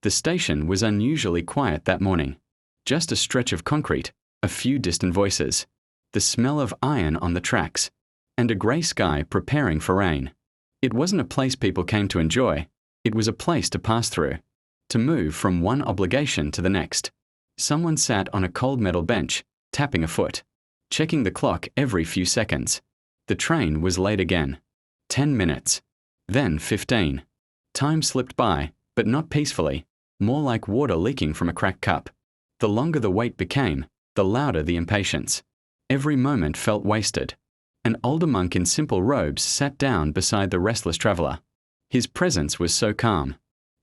The station was unusually quiet that morning. Just a stretch of concrete, a few distant voices, the smell of iron on the tracks, and a grey sky preparing for rain. It wasn't a place people came to enjoy. It was a place to pass through, to move from one obligation to the next. Someone sat on a cold metal bench, tapping a foot, checking the clock every few seconds. The train was late again. 10 minutes. Then 15. Time slipped by, but not peacefully, more like water leaking from a cracked cup. The longer the wait became, the louder the impatience. Every moment felt wasted. An older monk in simple robes sat down beside the restless traveler. His presence was so calm.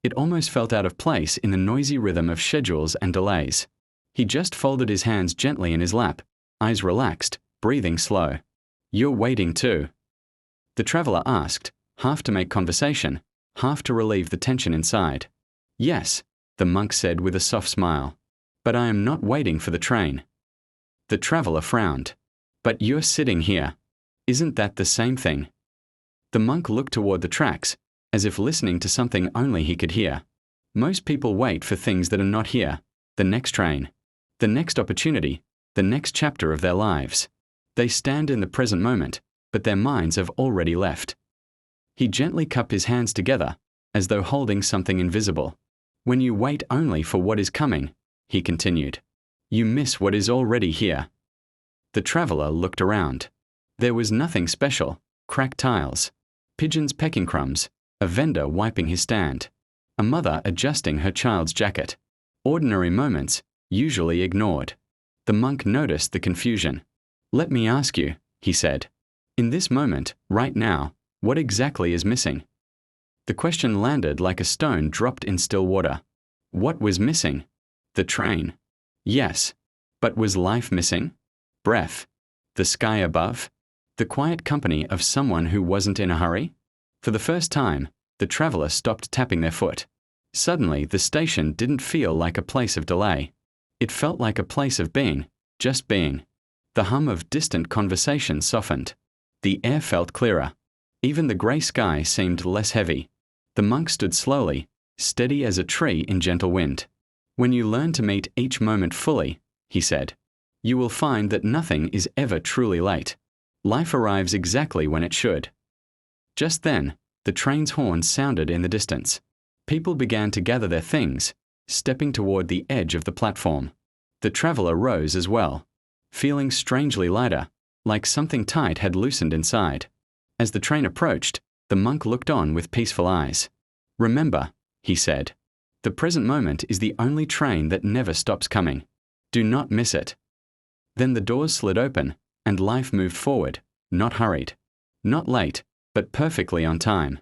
It almost felt out of place in the noisy rhythm of schedules and delays. He just folded his hands gently in his lap, eyes relaxed, breathing slow. "You're waiting too?" The traveler asked, half to make conversation, half to relieve the tension inside. "Yes," the monk said with a soft smile. "But I am not waiting for the train." The traveler frowned. "But you're sitting here. Isn't that the same thing?" The monk looked toward the tracks, as if listening to something only he could hear. Most people wait for things that are not here, the next train, the next opportunity, the next chapter of their lives. They stand in the present moment, but their minds have already left. He gently cupped his hands together, as though holding something invisible. "When you wait only for what is coming," he continued, "you miss what is already here." The traveler looked around. There was nothing special: cracked tiles, pigeons pecking crumbs, a vendor wiping his stand, a mother adjusting her child's jacket. Ordinary moments, usually ignored. The monk noticed the confusion. "Let me ask you," he said, "in this moment, right now, what exactly is missing?" The question landed like a stone dropped in still water. What was missing? The train. Yes. But was life missing? Breath. The sky above? The quiet company of someone who wasn't in a hurry? For the first time, the traveler stopped tapping their foot. Suddenly, the station didn't feel like a place of delay. It felt like a place of being, just being. The hum of distant conversation softened. The air felt clearer. Even the grey sky seemed less heavy. The monk stood slowly, steady as a tree in gentle wind. "When you learn to meet each moment fully," he said, "you will find that nothing is ever truly late. Life arrives exactly when it should." Just then, the train's horn sounded in the distance. People began to gather their things, stepping toward the edge of the platform. The traveler rose as well, feeling strangely lighter, like something tight had loosened inside. As the train approached, the monk looked on with peaceful eyes. "Remember," he said, "the present moment is the only train that never stops coming. Do not miss it." Then the doors slid open, and life moved forward, not hurried, not late, but perfectly on time.